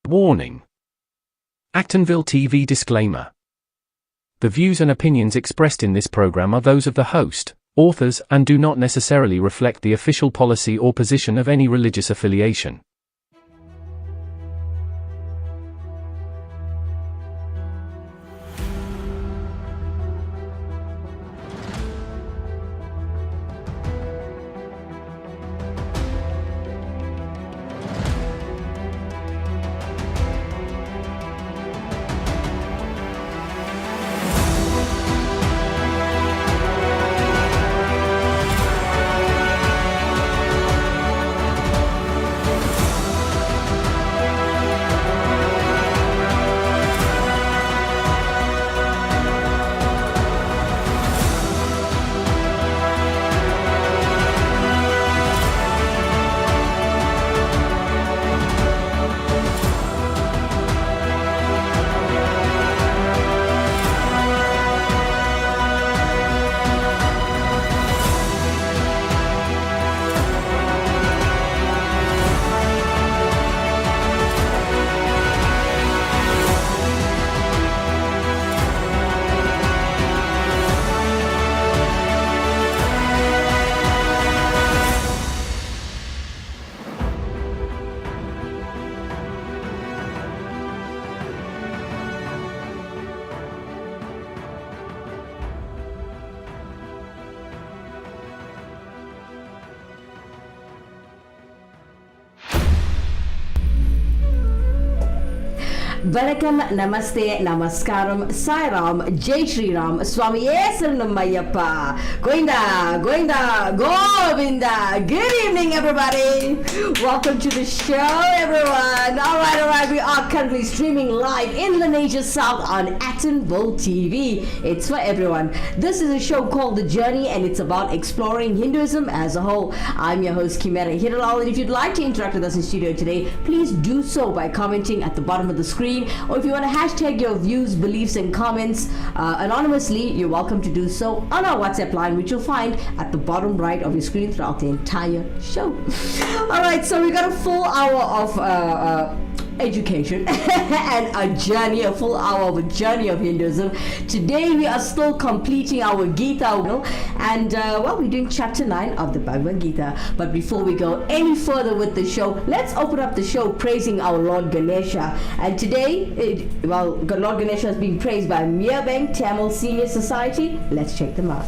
Warning. Actonville TV disclaimer. The views and opinions expressed in this program are those of the host, authors, and do not necessarily reflect the official policy or position of any religious affiliation. Vanakkam, Namaste, Namaskaram, Sai Ram, Jai Shri Ram, Swamiye Saranammayyappa, Goinda, Govinda. Good evening, everybody. Welcome to the show, everyone. All right. We are currently streaming live in Lenasia South on Actonville TV. It's for everyone. This is a show called The Journey, and it's about exploring Hinduism as a whole. I'm your host, Kimera, Heeralal, and if you'd like to interact with us in studio today, please do so by commenting at the bottom of the screen. Or if you want to hashtag your views, beliefs, and comments anonymously, you're welcome to do so on our WhatsApp line, which you'll find at the bottom right of your screen throughout the entire show. Alright, so we got a full hour of education and a full hour of a journey of Hinduism. Today we are still completing our Geeta, and we're doing chapter 9 of the Bhagavad Gita. But before we go any further with the show, let's open up the show praising our Lord Ganesha. And today, Lord Ganesha is being praised by Meerbank Tamil Senior Society. Let's check them out.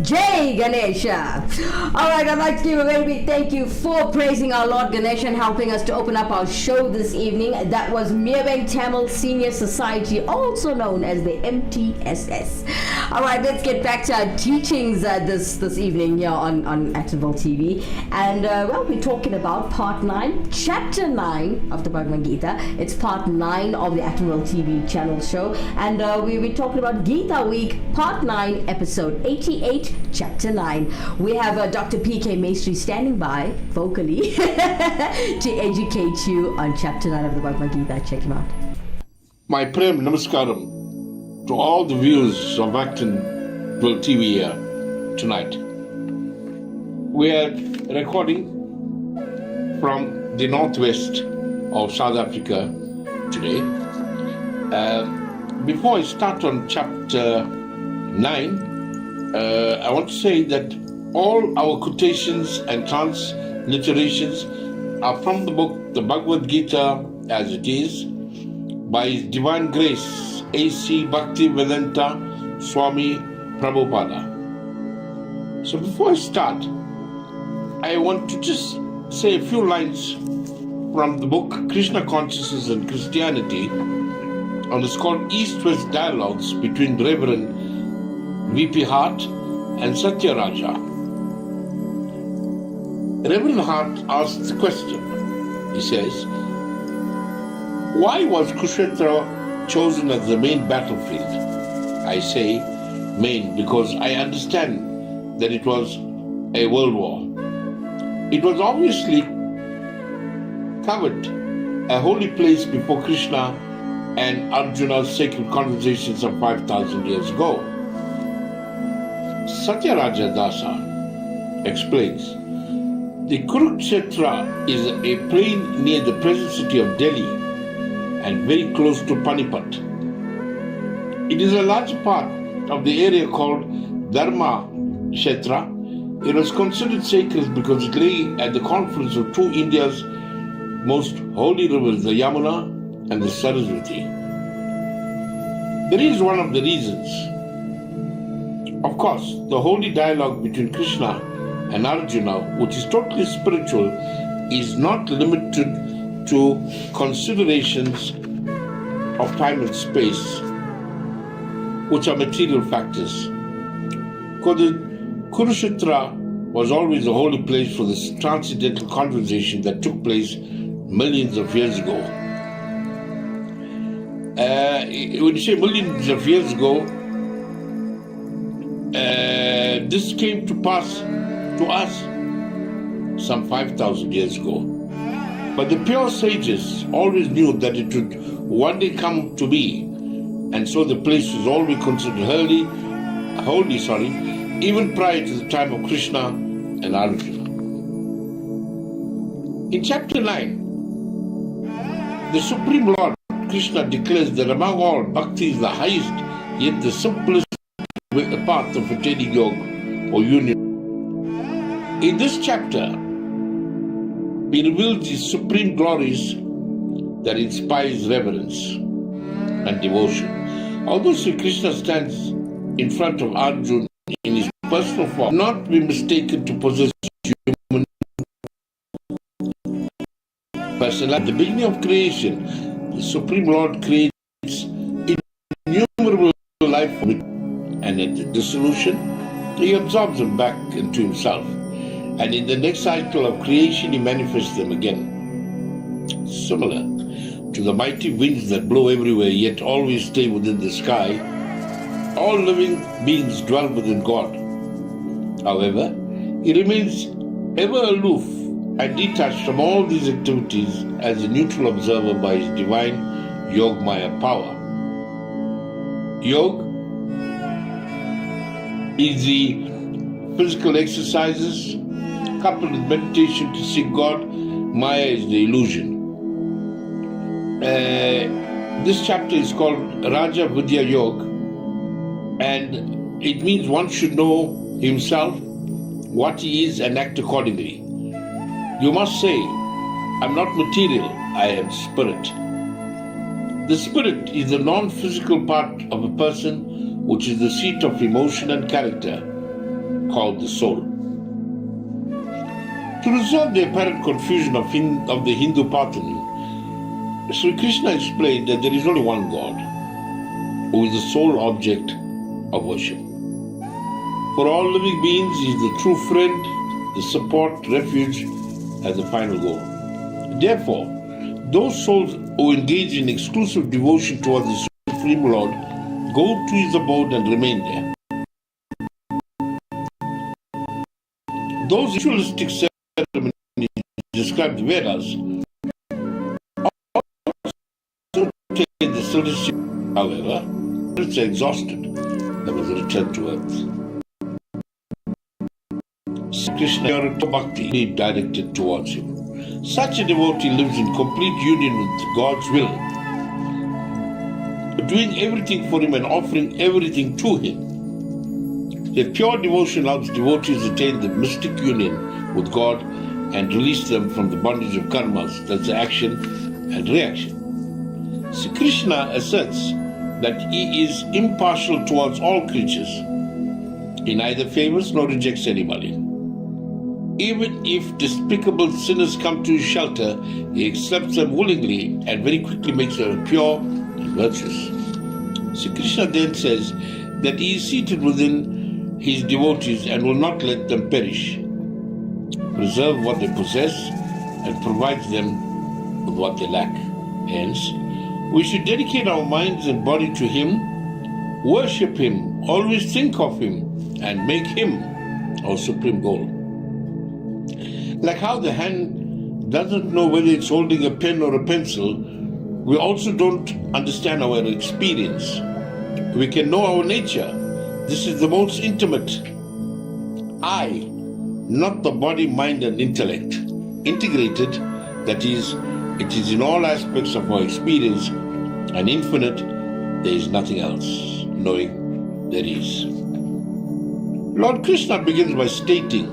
Jai Ganesha. Alright, I'd like to give a very big thank you for praising our Lord Ganesha and helping us to open up our show this evening. That was Meerbank Tamil Senior Society, also known as the MTSS. All right, let's get back to our teachings this evening here on Actonville TV. And, we're talking about part 9, chapter 9 of the Bhagavad Gita. It's part 9 of the Actonville TV channel show. And we're talking about Gita Week, part 9, episode 88, chapter 9. We have Dr. P.K. Maestri standing by, vocally, to educate you on chapter 9 of the Bhagavad Gita. Check him out. My prem namaskaram to all the viewers of Actonville TV here tonight. We are recording from the northwest of South Africa today. Before I start on chapter 9, I want to say that all our quotations and transliterations are from the book, the Bhagavad Gita as it is, by His Divine Grace, A.C. Bhaktivedanta Swami Prabhupada. So before I start, I want to just say a few lines from the book Krishna Consciousness and Christianity, and it's called East-West Dialogues between Reverend V.P. Hart and Satya Raja. Reverend Hart asks the question. He says, why was Kurukshetra chosen as the main battlefield? I say main because I understand that it was a world war. It was obviously covered a holy place before Krishna and Arjuna's sacred conversations of 5,000 years ago. Satyaraja Dasa explains, the Kurukshetra is a plain near the present city of Delhi and very close to Panipat. It is a large part of the area called Dharma Kshetra. It was considered sacred because it lay at the confluence of two India's most holy rivers, the Yamuna and the Saraswati. There is one of the reasons. Of course, the holy dialogue between Krishna and Arjuna, which is totally spiritual, is not limited to considerations of time and space, which are material factors. Kurukshetra was always a holy place for this transcendental conversation that took place millions of years ago. When you say millions of years ago, this came to pass to us some 5,000 years ago. But the pure sages always knew that it would one day come to be, and so the place was always considered holy, even prior to the time of Krishna and Arjuna. In chapter 9, the Supreme Lord Krishna declares that among all, bhakti is the highest, yet the simplest path of attaining yoga or union. In this chapter, he reveals the supreme glories that inspires reverence and devotion. Although Sri Krishna stands in front of Arjuna in his personal form, not be mistaken to possess human personality. At the beginning of creation, the Supreme Lord creates innumerable life forms, and at the dissolution, he absorbs them back into himself. And in the next cycle of creation, he manifests them again. Similar to the mighty winds that blow everywhere yet always stay within the sky, all living beings dwell within God. However, he remains ever aloof and detached from all these activities as a neutral observer by his divine Yogmaya power. Yoga is the physical exercises coupled with meditation to seek God. Maya is the illusion. This chapter is called Raja Vidya Yoga, and it means one should know himself, what he is, and act accordingly. You must say, I'm not material, I am spirit. The spirit is the non-physical part of a person, which is the seat of emotion and character, called the soul. To resolve the apparent confusion of the Hindu Pantheon, Sri Krishna explained that there is only one God, who is the sole object of worship. For all living beings, he is the true friend, the support, refuge, and the final goal. Therefore, those souls who engage in exclusive devotion towards the Supreme Lord go to his abode and remain there. Those ritualistic ceremonies described in the Vedas also take the celestial. However, spirits are exhausted. There was a return to earth. Krishna Bhakti directed towards him. Such a devotee lives in complete union with God's will, doing everything for him and offering everything to him. Their pure devotion helps devotees attain the mystic union with God and release them from the bondage of karmas, that's the action and reaction. Sri Krishna asserts that he is impartial towards all creatures. He neither favors nor rejects anybody. Even if despicable sinners come to his shelter, he accepts them willingly and very quickly makes them pure and virtuous. Sri Krishna then says that he is seated within his devotees and will not let them perish, preserve what they possess, and provides them with what they lack. Hence, we should dedicate our minds and body to him, worship him, always think of him, and make him our supreme goal. Like how the hand doesn't know whether it's holding a pen or a pencil, we also don't understand our experience. We can know our nature. This is the most intimate. I, not the body, mind, and intellect. Integrated, that is, it is in all aspects of our experience, and infinite, there is nothing else, knowing there is. Lord Krishna begins by stating,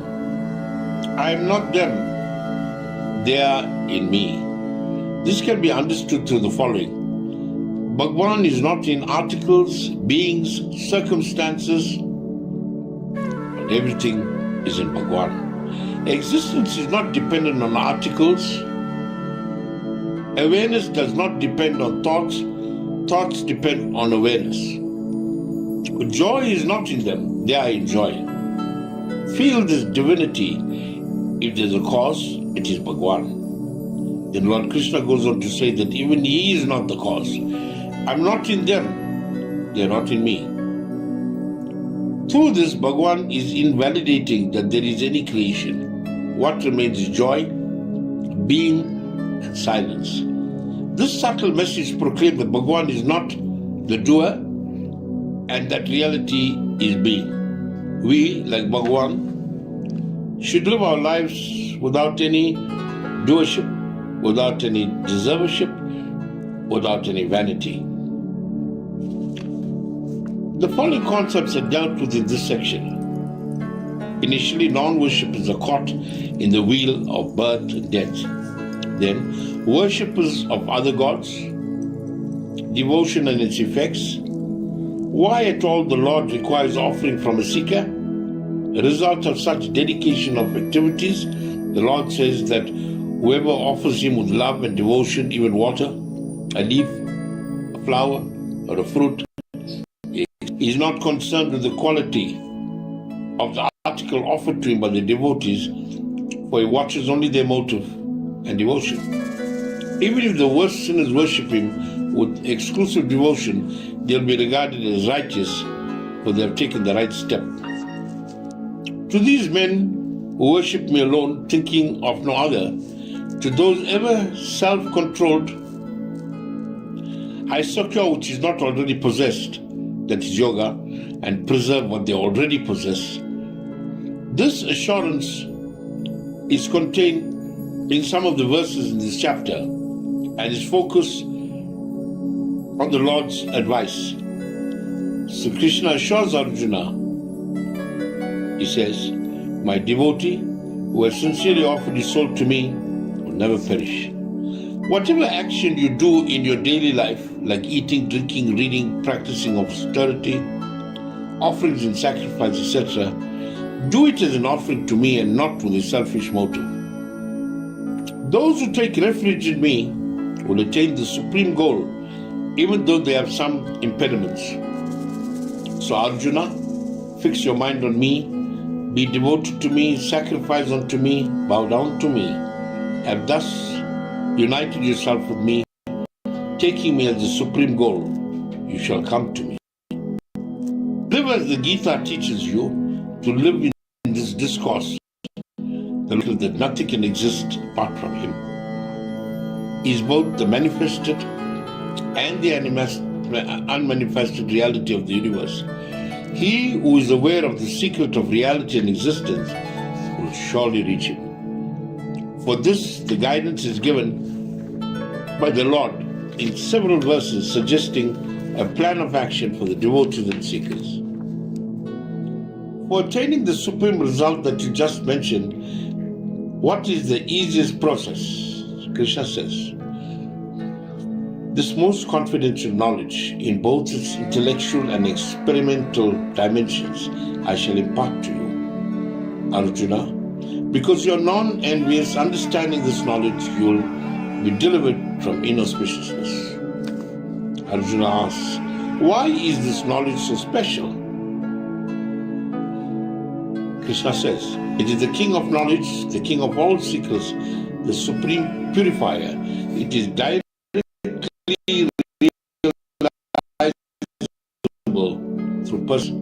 I am not them, they are in me. This can be understood through the following. Bhagwan is not in articles, beings, circumstances, but everything is in Bhagwan. Existence is not dependent on articles. Awareness does not depend on thoughts. Thoughts depend on awareness. Joy is not in them, they are in joy. Feel this divinity. If there's a cause, it is Bhagwan. Then Lord Krishna goes on to say that even he is not the cause. I'm not in them, they are not in me. Through this, Bhagwan is invalidating that there is any creation. What remains is joy, being, and silence. This subtle message proclaims that Bhagwan is not the doer and that reality is being. We, like Bhagwan, should live our lives without any doership, without any deservership, without any vanity. The following concepts are dealt with in this section. Initially, non-worshippers are caught in the wheel of birth and death. Then, worshippers of other gods, devotion and its effects, why at all the Lord requires offering from a seeker. A result of such dedication of activities, the Lord says that whoever offers him with love and devotion, even water, a leaf, a flower, or a fruit, is not concerned with the quality of the article offered to him by the devotees, for he watches only their motive and devotion. Even if the worst sinners worship him with exclusive devotion, they'll be regarded as righteous, for they have taken the right step. To these men who worship me alone, thinking of no other, to those ever self-controlled, I secure which is not already possessed, that is yoga, and preserve what they already possess. This assurance is contained in some of the verses in this chapter and is focused on the Lord's advice. So Krishna assures Arjuna, he says, my devotee who has sincerely offered his soul to me will never perish. Whatever action you do in your daily life, like eating, drinking, reading, practicing austerity, offerings and sacrifice, etc., do it as an offering to me and not with a selfish motive. Those who take refuge in me will attain the supreme goal, even though they have some impediments. So Arjuna, fix your mind on me, be devoted to me, sacrifice unto me, bow down to me, have thus united yourself with me, taking me as the supreme goal, you shall come to me. Live as the Geeta teaches you to live in this discourse, that nothing can exist apart from him. He is both the manifested and the unmanifested reality of the universe. He who is aware of the secret of reality and existence will surely reach him. For this, the guidance is given by the Lord in several verses suggesting a plan of action for the devotees and seekers. For attaining the supreme result that you just mentioned, what is the easiest process? Krishna says, this most confidential knowledge in both its intellectual and experimental dimensions I shall impart to you, Arjuna. Because you are non-envious, understanding this knowledge, you will be delivered from inauspiciousness. Arjuna asks, why is this knowledge so special? Krishna says, it is the king of knowledge, the king of all seekers, the supreme purifier. It is directly realizable through person.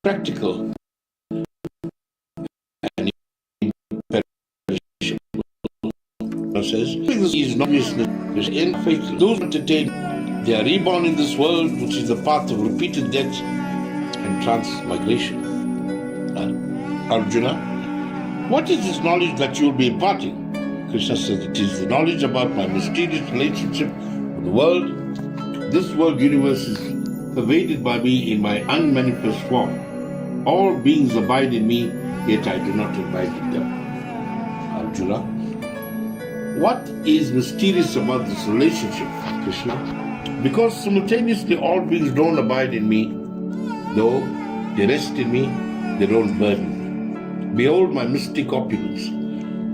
Practical and imperishable. Says, this is obviously in faith. Those who entertain, they are reborn in this world, which is the path of repeated death and transmigration. Arjuna, what is this knowledge that you will be imparting? Krishna says, it is the knowledge about my mysterious relationship with the world. This world universe is pervaded by me in my unmanifest form. All beings abide in me, yet I do not abide in them. Arjuna, what is mysterious about this relationship, Krishna? Because simultaneously all beings don't abide in me, though they rest in me, they don't burden me. Behold my mystic opulence.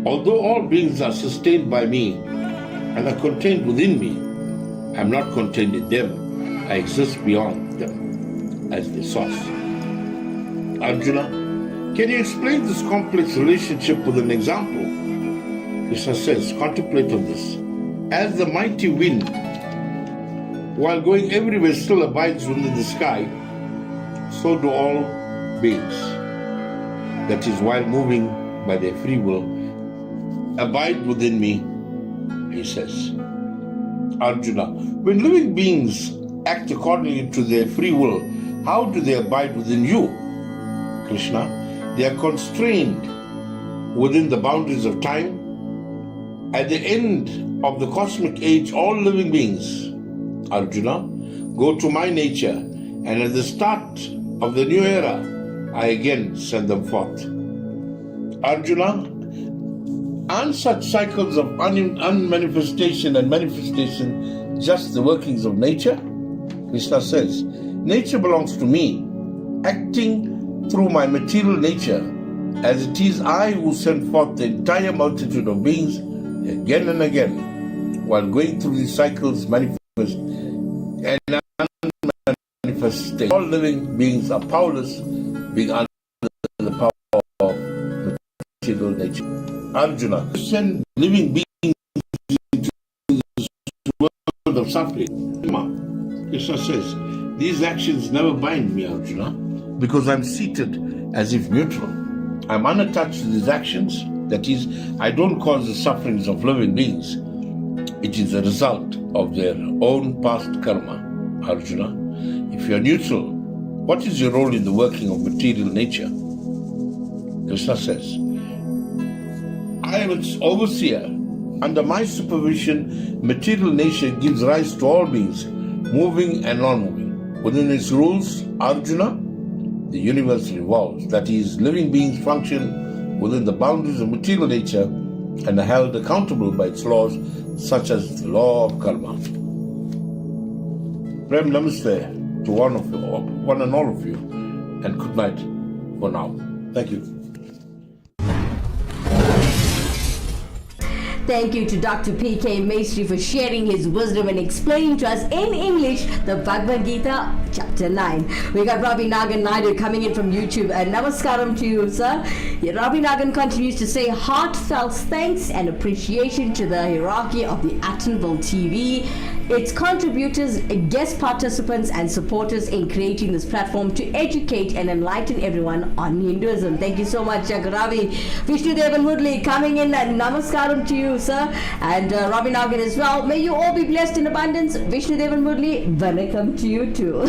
Although all beings are sustained by me and are contained within me, I am not contained in them. I exist beyond them as the source. Arjuna, can you explain this complex relationship with an example? Krishna says, contemplate on this. As the mighty wind, while going everywhere, still abides within the sky, so do all beings. That is, while moving by their free will, abide within me, he says. Arjuna, when living beings act according to their free will, how do they abide within you? Krishna, they are constrained within the boundaries of time. At the end of the cosmic age, all living beings, Arjuna, go to my nature, and at the start of the new era, I again send them forth. Arjuna, aren't such cycles of unmanifestation and manifestation just the workings of nature? Krishna says, nature belongs to me, acting through my material nature, as it is I who send forth the entire multitude of beings again and again, while going through these cycles manifest and unmanifested. All living beings are powerless, being under the power of material nature. Arjuna, send living beings into this world of suffering. Krishna says, these actions never bind me, Arjuna, because I'm seated as if neutral. I'm unattached to these actions. That is, I don't cause the sufferings of living beings. It is a result of their own past karma. Arjuna, if you're neutral, what is your role in the working of material nature? Krishna says, I am its overseer. Under my supervision, material nature gives rise to all beings, moving and non-moving. Within its rules, Arjuna, the universe revolves. That is, living beings function within the boundaries of material nature and are held accountable by its laws, such as the law of karma. Prem Namaste to one and all of you, and good night for now. Thank you. Thank you to Dr. P.K. Maestri for sharing his wisdom and explaining to us in English the Bhagavad Gita, chapter 9. We got Ravi Nagan Naidu coming in from YouTube. Namaskaram to you, sir. Ravi Nagan continues to say heartfelt thanks and appreciation to the hierarchy of the Actonville TV, its contributors, guest participants, and supporters in creating this platform to educate and enlighten everyone on Hinduism. Thank you so much, Ravi. Vishnu Devan Woodley coming in. Namaskaram to you, sir. And Ravi Nagan as well. May you all be blessed in abundance. Vishnu Devan Woodley, welcome to you too.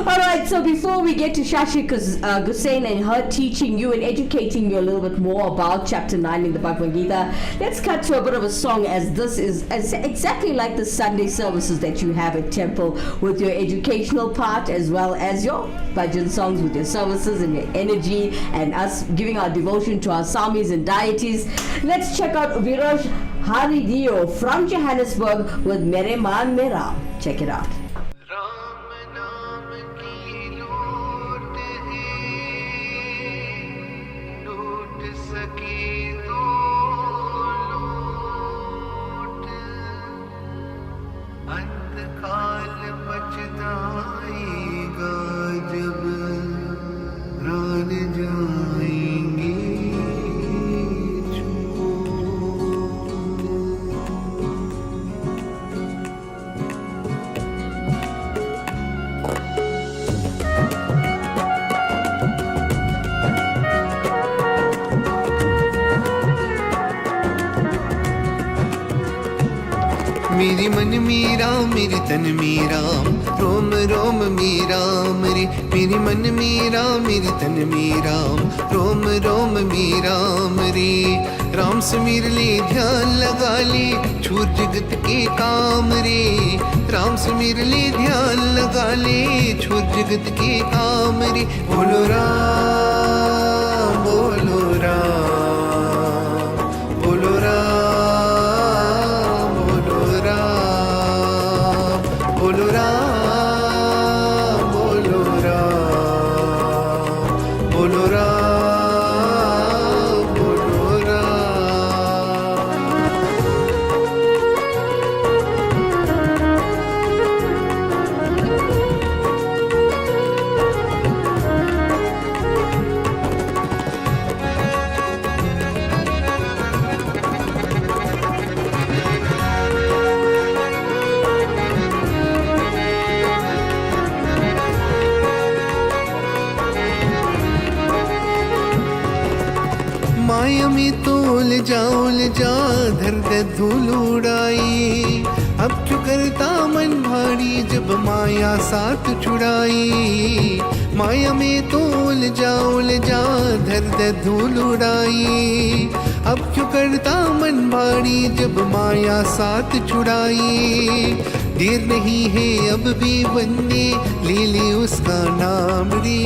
Alright, so before we get to Shashi Gusain and her teaching you and educating you a little bit more about chapter 9 in the Bhagavad Gita, let's cut to a bit of a song, as this is exactly like the Sunday services that you have at temple, with your educational part as well as your bhajan songs, with your services and your energy, and us giving our devotion to our Samis and deities. Let's check out Viraj Haridio from Johannesburg with Mere Maan Mera. Check it out. मेरी मन मीरा मेरी तन मीरा रोम रोम मीरा मेरी मन मीरा मेरी तन मीरा रोम रोम मीरा रे राम समीर ले ध्यान लगा ले छूर जगत के काम रे राम समीर ले ध्यान लगा ले छूर जगत के काम रे बोलो राम बोलो राम बोलो राम बोलो राम बोलो राम बोलो राम बोलो राम बोलो राम। माया में तो उलझा धर दे धूल उड़ाई अब क्यों करता मन भारी जब माया साथ छुड़ाई माया में तो उलझा धर दे धूल उड़ाई अब क्यों करता मन भारी जब माया साथ छुड़ाई देर नहीं है अब भी बनने ले ले उसका नाम रे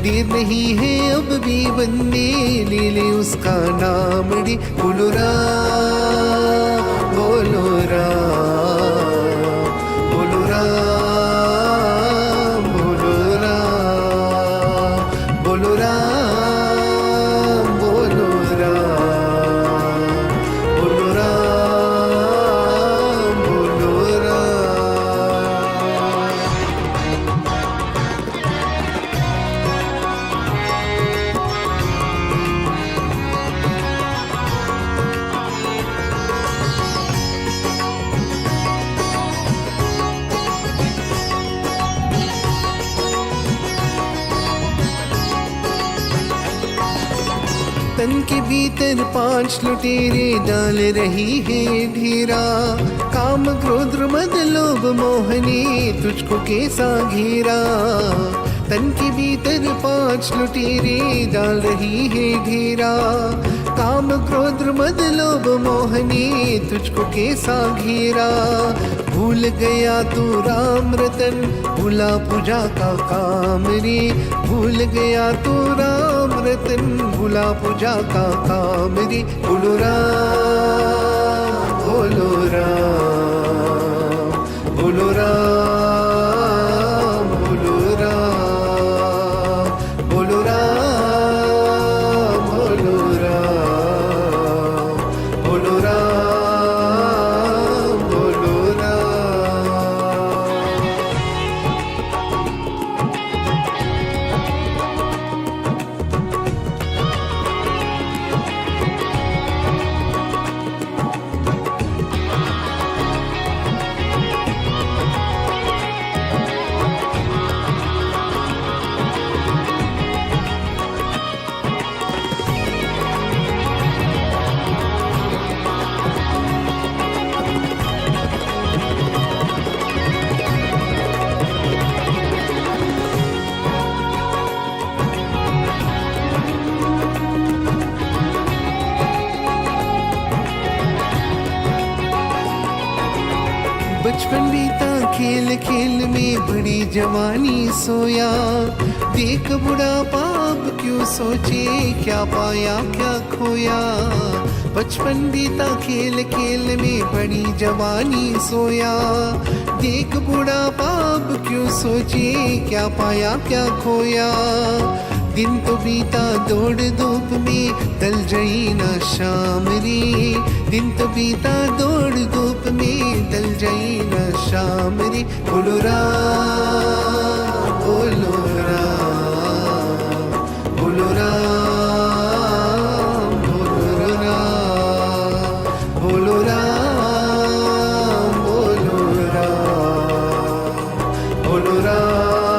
देर नहीं है अब भी बनने ले ले उसका नाम रे बोलो राम बोलो राम बोलो राम बोलो राम बोलो राम बोलो राम बोलो राम बोलो राम। तन के भीतर 5 लुटेरे डाल रही है ढेरा काम क्रोध मद लोभ मोहने तुझको कैसा घेरा तन के भीतर 5 लुटेरे डाल रही है ढेरा काम क्रोध मद लोभ मोहने तुझको कैसा घेरा भूल गया तू राम रतन भूला पूजा का काम रे भूल गया तू राम रतन भूला पूजा का काम रे बोलो राम बोलो राम बोलो राम बोलो राम बोलो राम बोलो राम बचपन बीता खेल खेल में बड़ी जवानी सोया, देख बुढ़ापा अब क्यों सोचे, क्या पाया क्या खोया। बचपन बीता खेल खेल में बड़ी जवानी सोया, देख बुढ़ापा अब क्यों सोचे, क्या पाया क्या खोया। दिन तो बीता दौड़ धूप में, ढल जाई ना शाम रे। दिन तो बीता दौड़ धूप में, ढल जाई ना शाम रे। बोलो राम बोलो राम, बोलो राम बोलो राम, बोलो राम बोलो राम, बोलो राम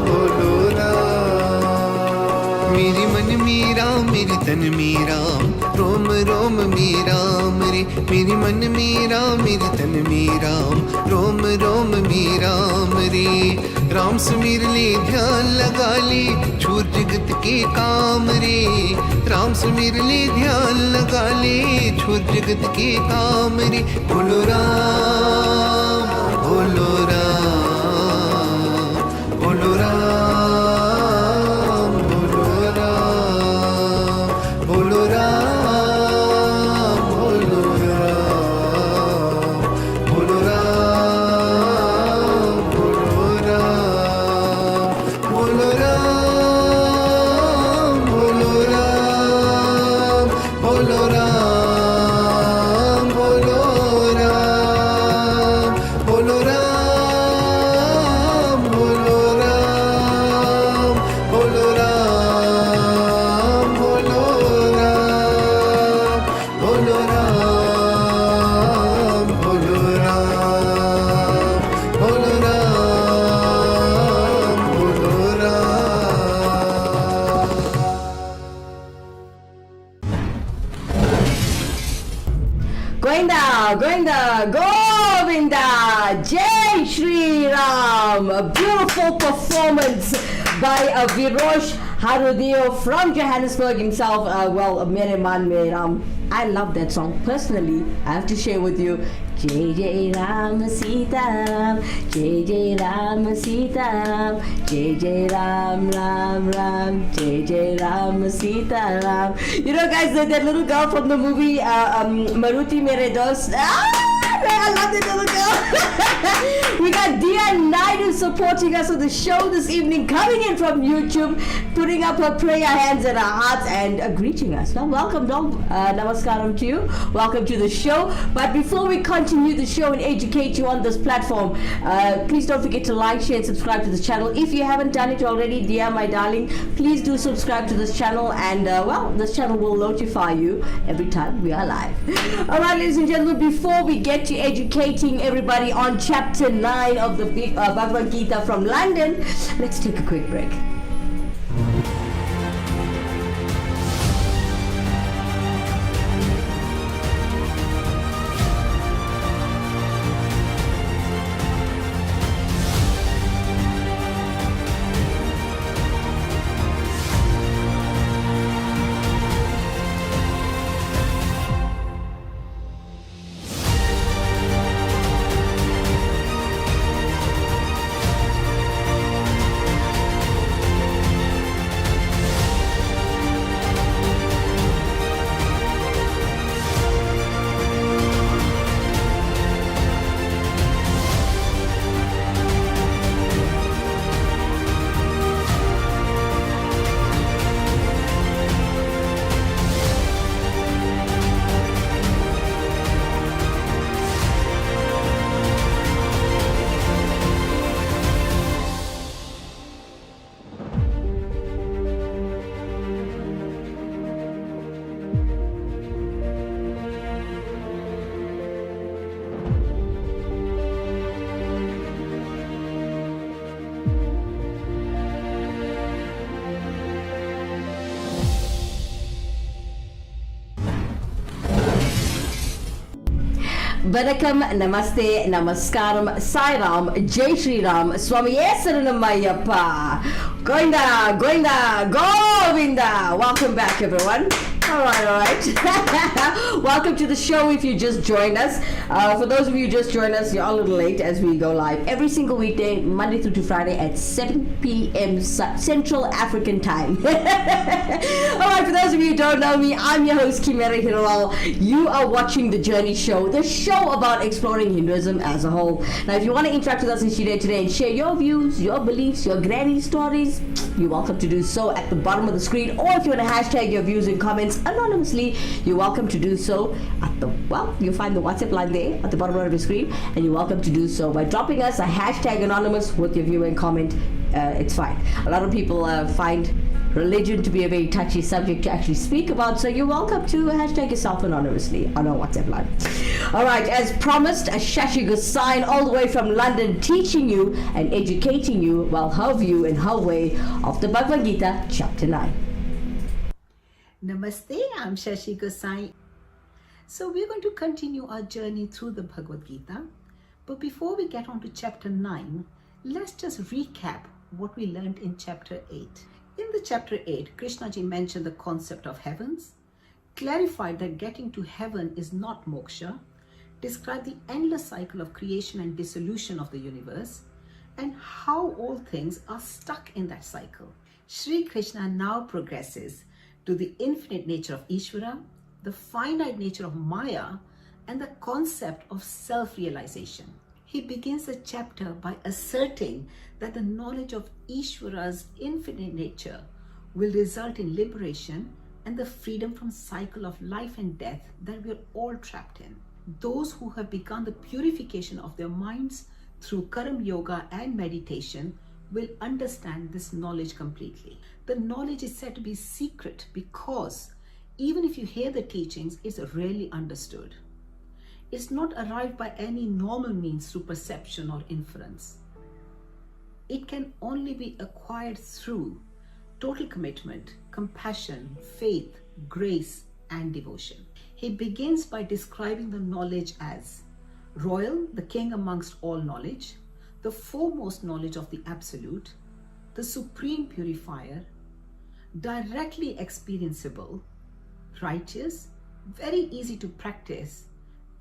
बोलो राम। मेरे मन मेरा मेरे तन मेरा, रोम रोम मेरा रे। मेरे मन मेरा मेरे तन मेरा, रोम रोम मेरा रे। राम सुमिर ले ध्यान लगा ले, छूर जगत के काम रे। राम सुमिर ले ध्यान लगा ले, छूर जगत के काम रे। बोलो राम बोलो राम, बोलो राम बोलो राम, बोलो राम बोलो राम, बोलो राम बोलो राम, बोलो राम बोलो राम, बोलो राम बोलो राम, बोलो राम बोलो राम, बोलो राम बोलो राम, बोलो राम बोलो राम, बोलो राम बोलो Ram. Goinda, Goinda, Govinda, Jai Shri Ram. A beautiful performance by Virosh Harudeo from Johannesburg himself. Mere Man Mere Ram. I love that song personally. I have to share with you. Jai Jai Ram Sita Ram, Jai Jai Ram Sita Ram, Jai Jai Ram Ram Ram, Jai Jai Ram Sita Ram. You know, guys, that little girl from the movie Maruti Mere Dost. I love that little girl. We got Dia Naidu supporting us on the show this evening, coming in from YouTube, putting up her prayer hands and her hearts and greeting us. Now, welcome, namaskaram to you. Welcome to the show. But before we continue the show and educate you on this platform, please don't forget to like, share, and subscribe to this channel. If you haven't done it already, Dia, my darling, please do subscribe to this channel, and this channel will notify you every time we are live. All right, ladies and gentlemen, before we get to educating everybody on chapter 9 of the Bhagavad Gita from London, let's take a quick break. Vanakkam, Namaste, Namaskaram, Sai Ram, Jai Shri Ram, Swami Saranammayappa, Goinda, Goinda, Govinda. Welcome back, everyone. All right. Welcome to the show if you just joined us. For those of you who just joined us, you're a little late as we go live every single weekday, Monday through to Friday at 7 p.m. Central African Time. All right, for those of you who don't know me, I'm your host, Kimera Heeralal. You are watching The Journey Show, the show about exploring Hinduism as a whole. Now, if you want to interact with us in Shire today and share your views, your beliefs, your granny stories, you're welcome to do so at the bottom of the screen, or if you want to hashtag your views and comments anonymously, you're welcome to do so at the, well, you'll find the WhatsApp line there at the bottom of the screen, and you're welcome to do so by dropping us a hashtag anonymous with your view and comment. It's fine. A lot of people find religion to be a very touchy subject to actually speak about, so you're welcome to hashtag yourself anonymously on our WhatsApp line. All right, as promised, a Shashi Gosai all the way from London, teaching you and educating you, well, her view and her way of the Bhagavad Gita, chapter 9. Namaste, I'm Shashi Gosai. So we're going to continue our journey through the Bhagavad Gita. But before we get on to chapter 9, let's just recap what we learned in chapter 8. In the chapter 8, Krishnaji mentioned the concept of heavens, clarified that getting to heaven is not moksha, described the endless cycle of creation and dissolution of the universe, and how all things are stuck in that cycle. Sri Krishna now progresses to the infinite nature of Ishvara, the finite nature of Maya, and the concept of self-realization. He begins the chapter by asserting that the knowledge of Ishvara's infinite nature will result in liberation and the freedom from cycle of life and death that we're all trapped in. Those who have begun the purification of their minds through Karam Yoga and meditation will understand this knowledge completely. The knowledge is said to be secret because even if you hear the teachings, it's rarely understood. It's not arrived by any normal means through perception or inference. It can only be acquired through total commitment, compassion, faith, grace, and devotion. He begins by describing the knowledge as royal, the king amongst all knowledge, the foremost knowledge of the absolute, the supreme purifier, directly experienceable, righteous, very easy to practice,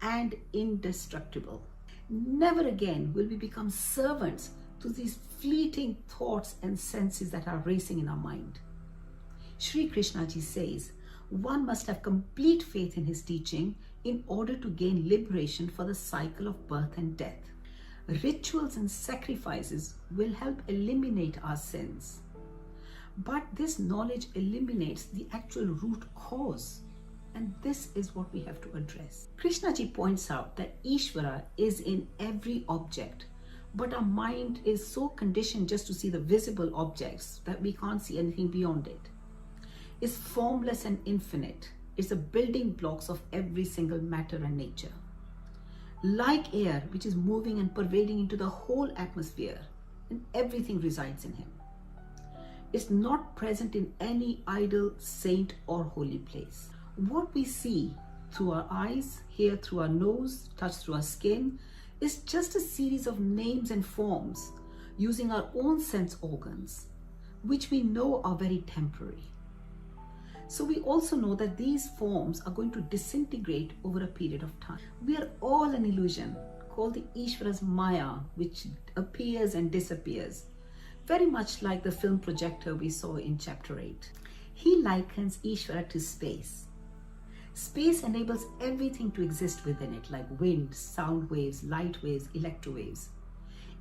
and indestructible. Never again will we become servants to these fleeting thoughts and senses that are racing in our mind. Sri Krishnaji says one must have complete faith in his teaching in order to gain liberation for the cycle of birth and death. Rituals and sacrifices will help eliminate our sins. But this knowledge eliminates the actual root cause. And this is what we have to address. Krishnaji points out that Ishvara is in every object, but our mind is so conditioned just to see the visible objects that we can't see anything beyond it. It's formless and infinite. It's the building blocks of every single matter and nature. Like air, which is moving and pervading into the whole atmosphere, and everything resides in him. It's not present in any idol, saint, or holy place. What we see through our eyes, hear through our nose, touch through our skin, is just a series of names and forms using our own sense organs, which we know are very temporary. So we also know that these forms are going to disintegrate over a period of time. We are all an illusion called the Ishvara's Maya, which appears and disappears, very much like the film projector we saw in chapter 8. He likens Ishvara to space. Space enables everything to exist within it, like wind, sound waves, light waves, electrowaves.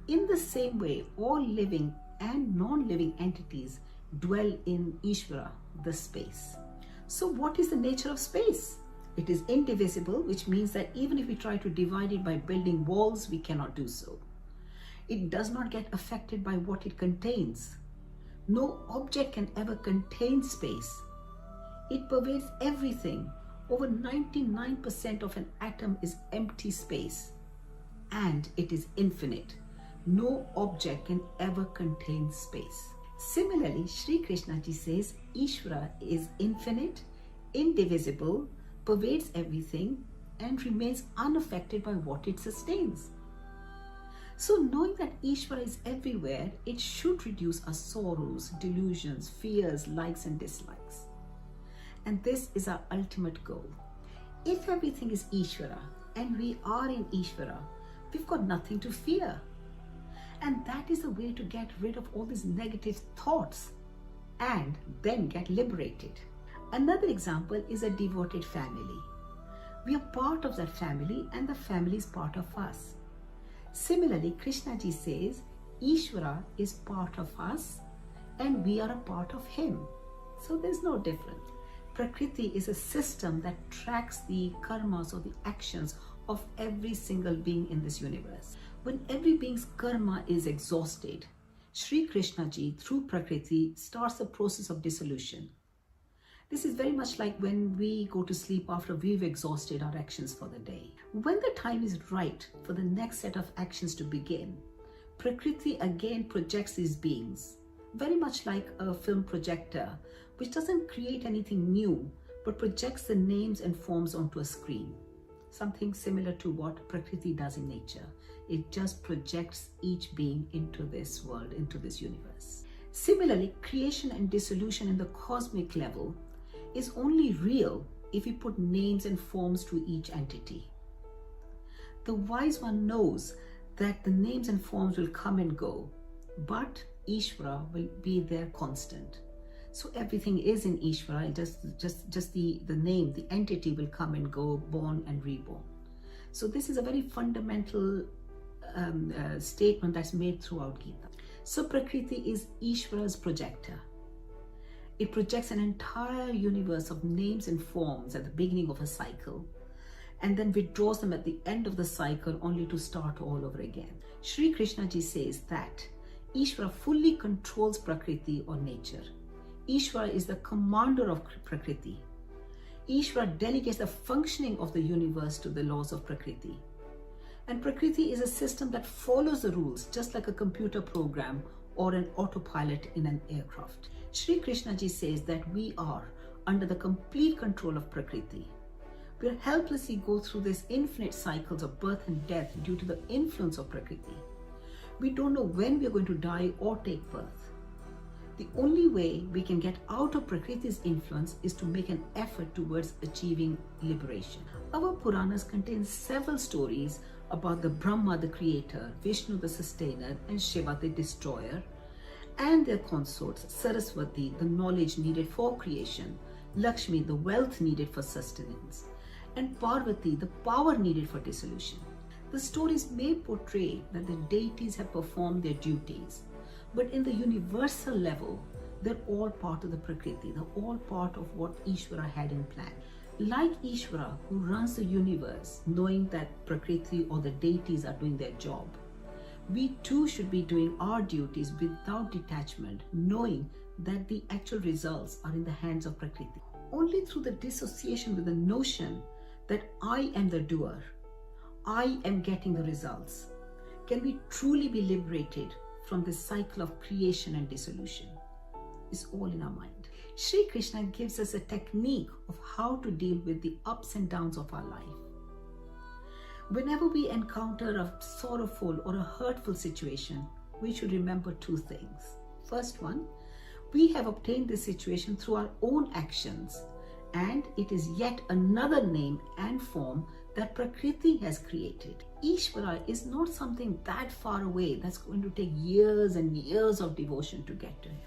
In the same way, all living and non-living entities dwell in Ishvara, the space. So what is the nature of space? It is indivisible, which means that even if we try to divide it by building walls, we cannot do so. It does not get affected by what it contains. No object can ever contain space. It pervades everything. Over 99% of an atom is empty space, and it is infinite. No object can ever contain space. Similarly, Sri Krishnaji says Ishvara is infinite, indivisible, pervades everything, and remains unaffected by what it sustains. So knowing that Ishvara is everywhere, it should reduce our sorrows, delusions, fears, likes and dislikes. And this is our ultimate goal. If everything is Ishvara and we are in Ishvara, we've got nothing to fear. And that is the way to get rid of all these negative thoughts and then get liberated. Another example is a devoted family. We are part of that family and the family is part of us. Similarly, Krishna ji says, Ishvara is part of us and we are a part of him. So there's no difference. Prakriti is a system that tracks the karmas or the actions of every single being in this universe. When every being's karma is exhausted, Sri Krishna ji through Prakriti starts the process of dissolution. This is very much like when we go to sleep after we've exhausted our actions for the day. When the time is right for the next set of actions to begin, Prakriti again projects these beings, very much like a film projector, which doesn't create anything new, but projects the names and forms onto a screen. Something similar to what Prakriti does in nature. It just projects each being into this world, into this universe. Similarly, creation and dissolution in the cosmic level is only real if we put names and forms to each entity. The wise one knows that the names and forms will come and go, but Ishvara will be there constant. So everything is in Ishvara, just the name, the entity will come and go, born and reborn. So this is a very fundamental statement that's made throughout Geeta. So Prakriti is Ishvara's projector. It projects an entire universe of names and forms at the beginning of a cycle and then withdraws them at the end of the cycle only to start all over again. Sri Krishna ji says that Ishvara fully controls Prakriti or nature. Ishvara is the commander of Prakriti. Ishvara delegates the functioning of the universe to the laws of Prakriti. And Prakriti is a system that follows the rules just like a computer program or an autopilot in an aircraft. Sri Krishna ji says that we are under the complete control of Prakriti. We helplessly go through these infinite cycles of birth and death due to the influence of Prakriti. We don't know when we are going to die or take birth. The only way we can get out of Prakriti's influence is to make an effort towards achieving liberation. Our Puranas contain several stories about the Brahma, the creator, Vishnu, the sustainer, and Shiva, the destroyer, and their consorts, Saraswati, the knowledge needed for creation, Lakshmi, the wealth needed for sustenance, and Parvati, the power needed for dissolution. The stories may portray that the deities have performed their duties, but in the universal level, they're all part of the Prakriti, they're all part of what Ishvara had in plan. Like Ishvara, who runs the universe, knowing that Prakriti or the deities are doing their job, we too should be doing our duties without detachment, knowing that the actual results are in the hands of Prakriti. Only through the dissociation with the notion that I am the doer, I am getting the results, can we truly be liberated from this cycle of creation and dissolution. It's all in our mind. Sri Krishna gives us a technique of how to deal with the ups and downs of our life. Whenever we encounter a sorrowful or a hurtful situation, we should remember two things. First one, we have obtained this situation through our own actions, and it is yet another name and form that Prakriti has created. Ishvara is not something that far away that's going to take years and years of devotion to get to him.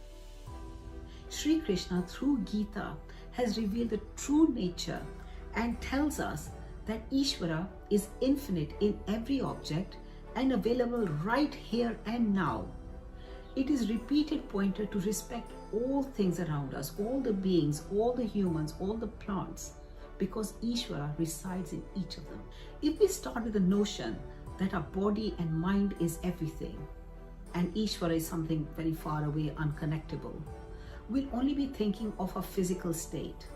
Sri Krishna through Geeta has revealed the true nature and tells us that Ishvara is infinite in every object and available right here and now. It is repeated pointer to respect all things around us, all the beings, all the humans, all the plants, because Ishvara resides in each of them. If we start with the notion that our body and mind is everything, and Ishvara is something very far away, unconnectable, we'll only be thinking of our physical state,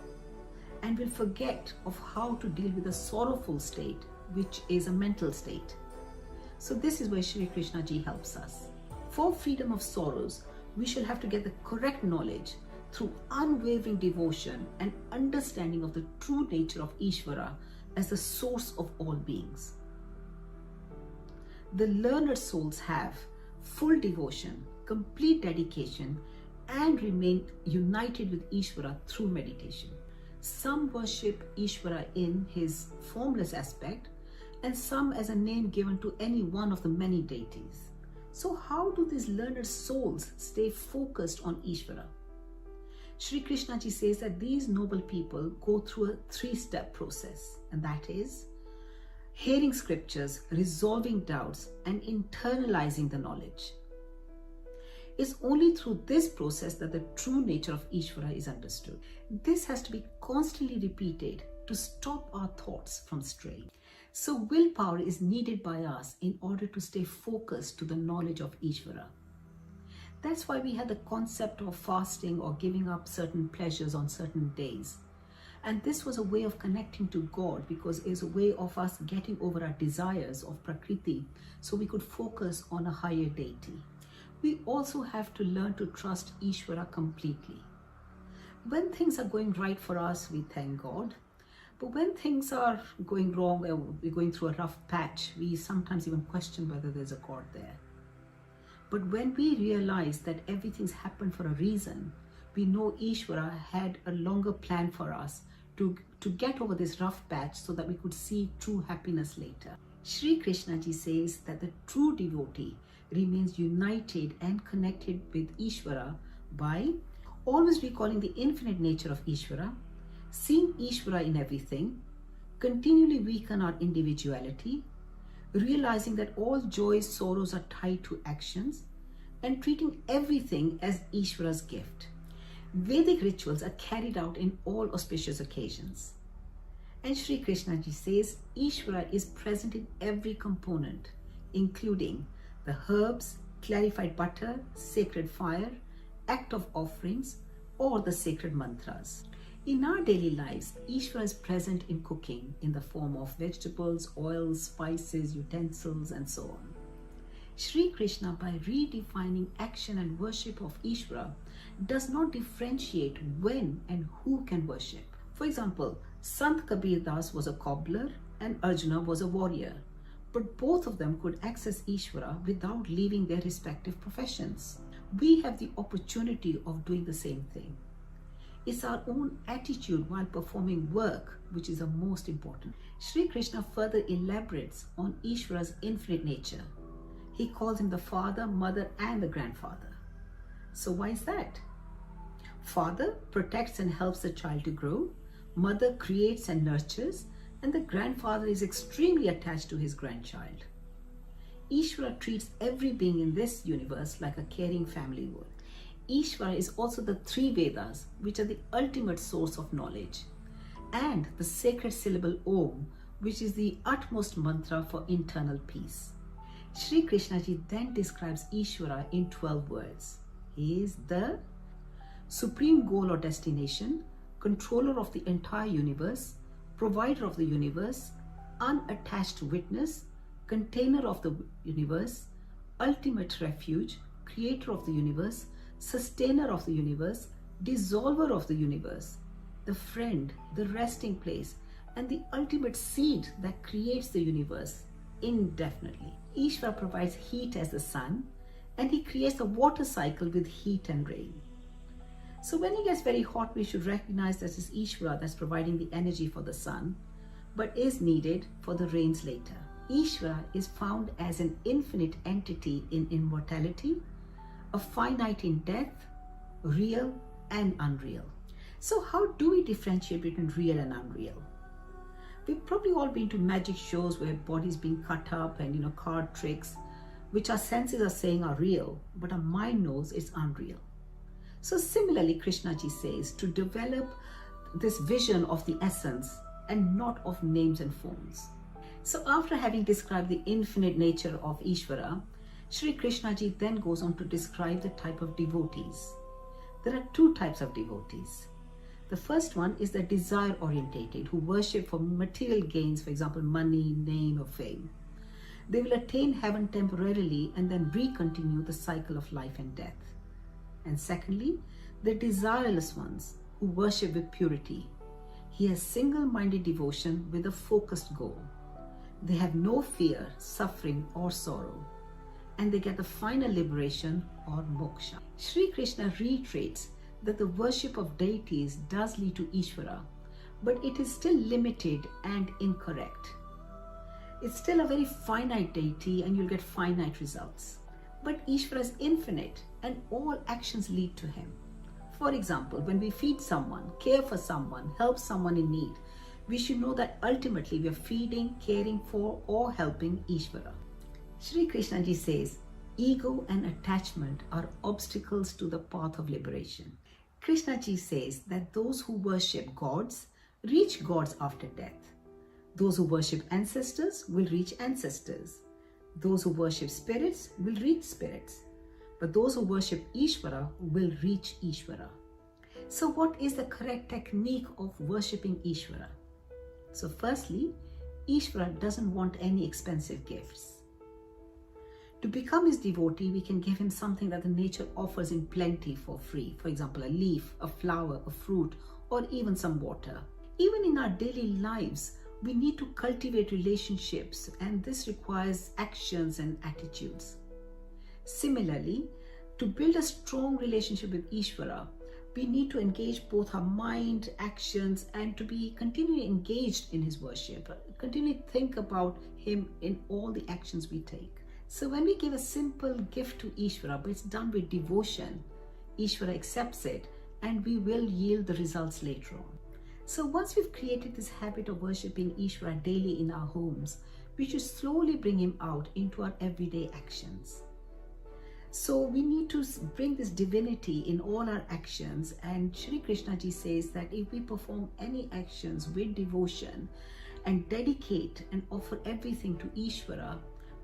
and we'll forget of how to deal with a sorrowful state, which is a mental state. So this is where Sri Krishna ji helps us. For freedom of sorrows, we should have to get the correct knowledge through unwavering devotion and understanding of the true nature of Ishvara as the source of all beings. The learned souls have full devotion, complete dedication, and remain united with Ishvara through meditation. Some worship Ishvara in his formless aspect, and some as a name given to any one of the many deities. So how do these learned souls stay focused on Ishvara? Sri Krishna ji says that these noble people go through a 3-step process, and that is hearing scriptures, resolving doubts, and internalizing the knowledge. It's only through this process that the true nature of Ishvara is understood. This has to be constantly repeated to stop our thoughts from straying. So willpower is needed by us in order to stay focused to the knowledge of Ishvara. That's why we had the concept of fasting or giving up certain pleasures on certain days. And this was a way of connecting to God, because it's a way of us getting over our desires of Prakriti so we could focus on a higher deity. We also have to learn to trust Ishvara completely. When things are going right for us, we thank God. But when things are going wrong, we're going through a rough patch, we sometimes even question whether there's a God there. But when we realize that everything's happened for a reason, we know Ishvara had a longer plan for us to get over this rough patch so that we could see true happiness later. Sri Krishna ji says that the true devotee remains united and connected with Ishvara by always recalling the infinite nature of Ishvara, seeing Ishvara in everything, continually weaken our individuality, realizing that all joys, sorrows are tied to actions, and treating everything as Ishvara's gift. Vedic rituals are carried out in all auspicious occasions. And Sri Krishna ji says Ishvara is present in every component, including the herbs, clarified butter, sacred fire, act of offerings, or the sacred mantras. In our daily lives, Ishvara is present in cooking in the form of vegetables, oils, spices, utensils, and so on. Sri Krishna, by redefining action and worship of Ishvara, does not differentiate when and who can worship. For example, Sant Kabir Das was a cobbler and Arjuna was a warrior, but both of them could access Ishvara without leaving their respective professions. We have the opportunity of doing the same thing. It's our own attitude while performing work which is the most important. Sri Krishna further elaborates on Ishvara's infinite nature. He calls him the father, mother, and the grandfather. So why is that? Father protects and helps the child to grow, mother creates and nurtures, and the grandfather is extremely attached to his grandchild. Ishvara treats every being in this universe like a caring family would. Ishvara is also the 3 Vedas, which are the ultimate source of knowledge, and the sacred syllable Om, which is the utmost mantra for internal peace. Sri Krishna ji then describes Ishvara in 12 words. He is the supreme goal or destination, controller of the entire universe, provider of the universe, unattached witness, container of the universe, ultimate refuge, creator of the universe, sustainer of the universe, dissolver of the universe, the friend, the resting place, and the ultimate seed that creates the universe indefinitely. Ishvara provides heat as the sun, and he creates a water cycle with heat and rain. So when it gets very hot, we should recognize that it's Ishvara that's providing the energy for the sun, but is needed for the rains later. Ishvara is found as an infinite entity in immortality, a finite in death, real and unreal. So how do we differentiate between real and unreal? We've probably all been to magic shows where bodies being cut up and card tricks, which our senses are saying are real, but our mind knows it's unreal. So similarly, Krishna ji says to develop this vision of the essence and not of names and forms. So after having described the infinite nature of Ishvara, Sri Krishna ji then goes on to describe the type of devotees. There are 2 types of devotees. The first one is the desire orientated, who worship for material gains, for example, money, name, or fame. They will attain heaven temporarily and then recontinue the cycle of life and death. And secondly, the desireless ones, who worship with purity. He has single-minded devotion with a focused goal. They have no fear, suffering, or sorrow, and they get the final liberation or moksha. Sri Krishna reiterates that the worship of deities does lead to Ishvara, but it is still limited and incorrect. It's still a very finite deity and you'll get finite results. But Ishvara is infinite and all actions lead to him. For example, when we feed someone, care for someone, help someone in need, we should know that ultimately we are feeding, caring for, or helping Ishvara. Shri Krishna ji says, ego and attachment are obstacles to the path of liberation. Krishna ji says that those who worship gods reach gods after death. Those who worship ancestors will reach ancestors. Those who worship spirits will reach spirits. But those who worship Ishvara will reach Ishvara. So what is the correct technique of worshipping Ishvara? So firstly, Ishvara doesn't want any expensive gifts. To become his devotee, we can give him something that the nature offers in plenty for free. For example, a leaf, a flower, a fruit, or even some water. Even in our daily lives, we need to cultivate relationships, and this requires actions and attitudes. Similarly, to build a strong relationship with Ishvara, we need to engage both our mind, actions, and to be continually engaged in his worship, continually think about him in all the actions we take. So when we give a simple gift to Ishvara, but it's done with devotion, Ishvara accepts it and we will yield the results later on. So once we've created this habit of worshipping Ishvara daily in our homes, we should slowly bring him out into our everyday actions. So we need to bring this divinity in all our actions, and Shri Krishna ji says that if we perform any actions with devotion and dedicate and offer everything to Ishvara,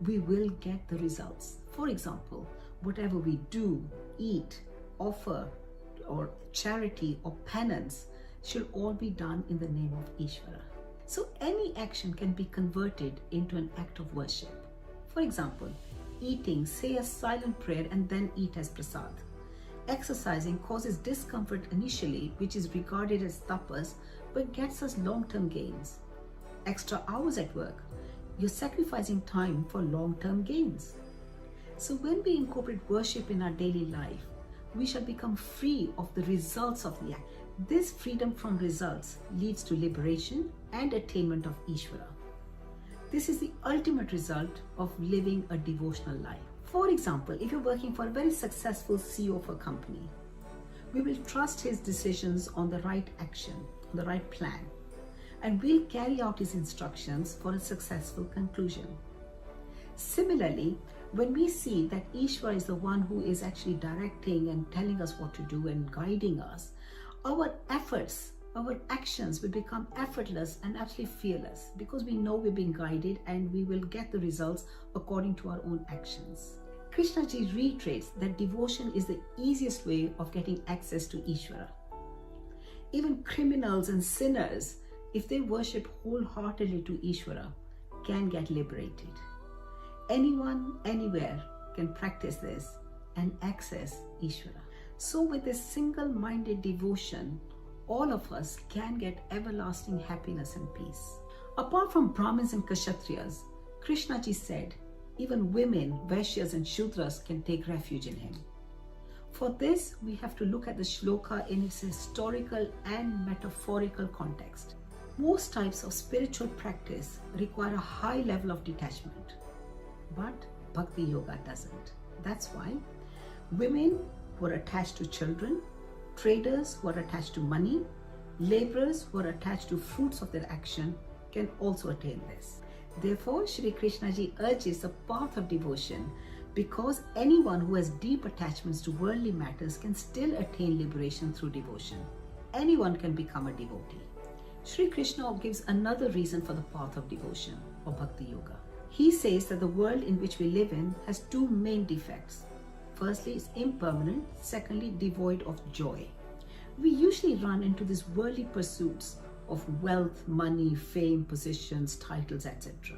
we will get the results. For example, whatever we do, eat, offer, or charity or penance should all be done in the name of Ishvara. So any action can be converted into an act of worship. For example, eating, say a silent prayer and then eat as prasad. Exercising causes discomfort initially, which is regarded as tapas, but gets us long-term gains. Extra hours at work, you're sacrificing time for long-term gains. So when we incorporate worship in our daily life, we shall become free of the results of the act. This freedom from results leads to liberation and attainment of Ishvara. This is the ultimate result of living a devotional life. For example, if you're working for a very successful CEO of a company, we will trust his decisions on the right action, on the right plan, and we'll carry out his instructions for a successful conclusion. Similarly, when we see that Ishvara is the one who is actually directing and telling us what to do and guiding us, our efforts, our actions will become effortless and absolutely fearless because we know we're being guided and we will get the results according to our own actions. Krishna ji reiterates that devotion is the easiest way of getting access to Ishvara. Even criminals and sinners, if they worship wholeheartedly to Ishvara, can get liberated. Anyone, anywhere can practice this and access Ishvara. So with this single-minded devotion, all of us can get everlasting happiness and peace. Apart from Brahmins and Kshatriyas, Krishna ji said, even women, Vaishyas and Shudras can take refuge in him. For this, we have to look at the shloka in its historical and metaphorical context. Most types of spiritual practice require a high level of detachment, but Bhakti Yoga doesn't. That's why women who are attached to children, traders who are attached to money, laborers who are attached to fruits of their action can also attain this. Therefore, Shri Krishna ji urges the path of devotion because anyone who has deep attachments to worldly matters can still attain liberation through devotion. Anyone can become a devotee. Shri Krishna gives another reason for the path of devotion or Bhakti Yoga. He says that the world in which we live in has two main defects. Firstly, it's impermanent. Secondly, devoid of joy. We usually run into these worldly pursuits of wealth, money, fame, positions, titles, etc.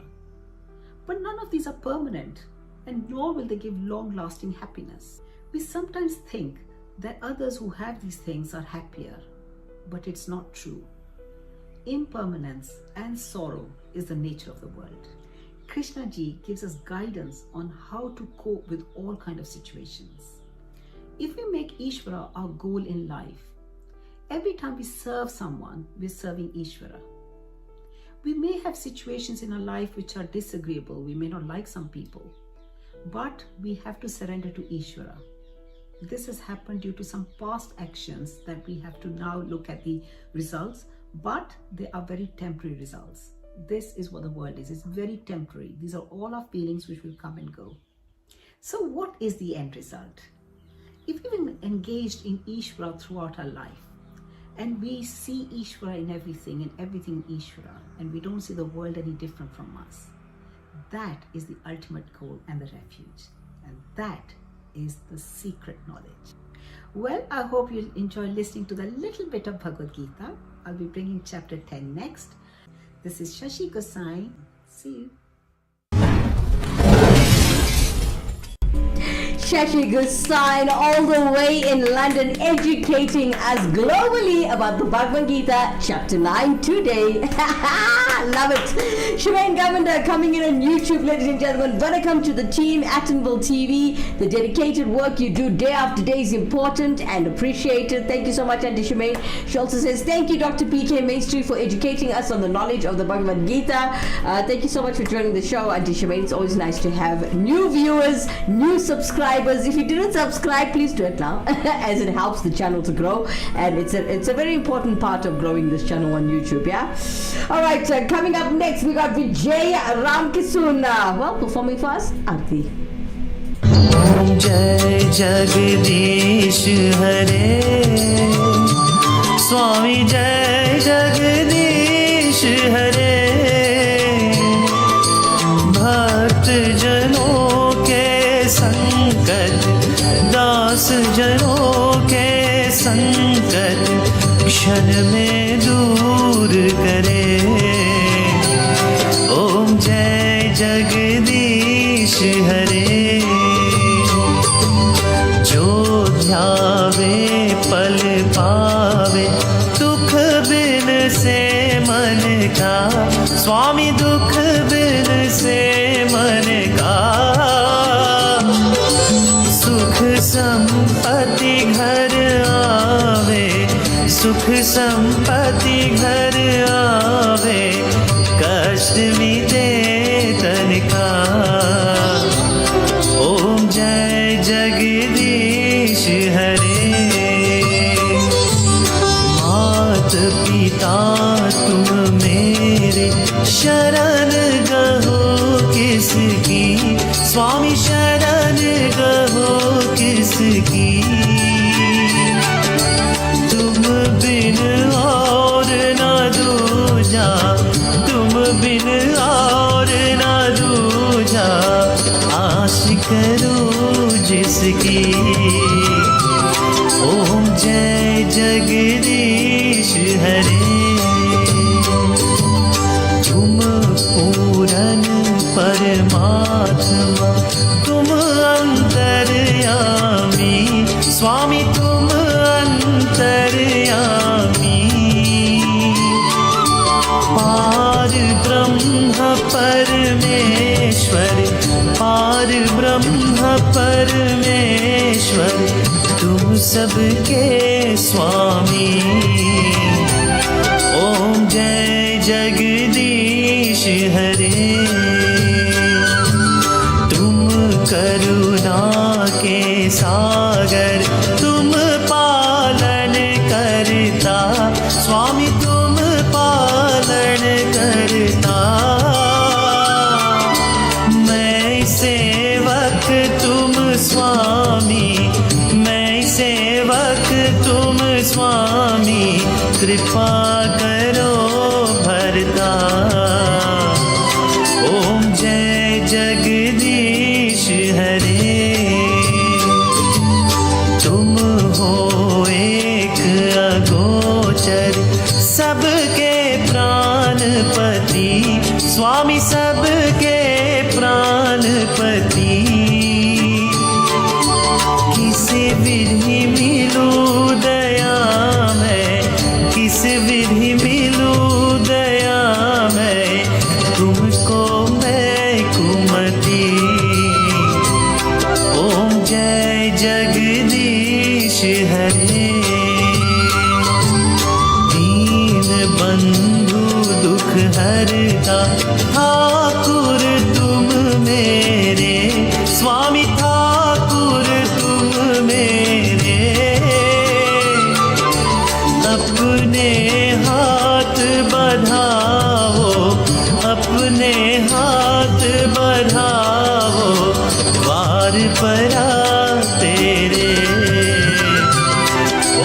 But none of these are permanent, and nor will they give long-lasting happiness. We sometimes think that others who have these things are happier, but it's not true. Impermanence and sorrow is the nature of the world. Krishna ji gives us guidance on how to cope with all kinds of situations. If we make Ishvara our goal in life, Every time we serve someone, we're serving Ishvara. We may have situations in our life which are disagreeable. We may not like some people, but we have to surrender to Ishvara. This has happened due to some past actions that we have to now look at the results, but they are very temporary results. This is what the world is. It's very temporary. These are all our feelings which will come and go. So what is the end result? If we've been engaged in Ishvara throughout our life, and we see Ishvara in everything and everything Ishvara, and we don't see the world any different from us, that is the ultimate goal and the refuge. And that is the secret knowledge. Well, I hope you'll enjoy listening to the little bit of Bhagavad Gita. I'll be bringing chapter 10 next. This is Shashi Gosai. See you. Shashi Gosai, all the way in London, educating us globally about the Bhagavad Gita, chapter 9 today. Love it. Shemaine Govender coming in on YouTube, ladies and gentlemen. Welcome to the team, Attenville TV. The dedicated work you do day after day is important and appreciated. Thank you so much, Auntie Shemaine. She also says, thank you, Dr. PK Maestri, for educating us on the knowledge of the Bhagavad Gita. Thank you so much for joining the show, Auntie Shemaine. It's always nice to have new viewers, new subscribers. If you didn't subscribe, please do it now, as it helps the channel to grow, and it's a very important part of growing this channel on YouTube. Yeah. All right. Coming up next, we got Vijay Ramkisuna. Well, performing for us, Aarti. Om Jai Jagdish Hare, Swami Jai Jagdish Hare, Bhakt Jano ke sankat, Das Jano ke sankat, Kshan mein dur kare. Om Jai Jagdish Hare, Jo ध्यावे पल पावे, दुख बिन से मन का, स्वामी दुख बिन से मन का, सुख संपत्ति घर आवे, सुख संपत्ति घर आवे, कष्ट मिटे तन का। ओम जय जगदीश हरे, मात पिता तुम मेरे, शरण गहो किसकी, स्वामी शरण गहो किसकी, तुम बिन और न दूजा, तुम बिन और न दूजा, आस करो जिसकी। ओम जय जगदीश हरे, तुम पूरन परमात्मा, तुम अंतर्यामी, स्वामी तुम अंतर्यामी, पार ब्रह्म परमेश्वर, पार ब्रह्म परमेश्वर, तुम सबके स्वामी। ओम जय जगदीश हरे, तुम करुणा के सागर, तुम पालन करता, स्वामी तुम पालन करता, मैं सेवक तुम स्वामी, मैं सेवक तुम स्वामी, कृपा करो भरता। ओम जय जगदीश हरे, तुम हो एक अगोचर, सबके प्राणपति, स्वामी सबके प्राणपति, किसे विधि मिलूं दया मैं, किस विधि मिलूं दया मैं, तुमको मैं कुमति। ओम जय जगदीश हरे, करता, ठाकुर तुम मेरे, स्वामी ठाकुर तुम मेरे। अपने हाथ बढ़ाओ, अपने हाथ बढ़ाओ, द्वार पर तेरे।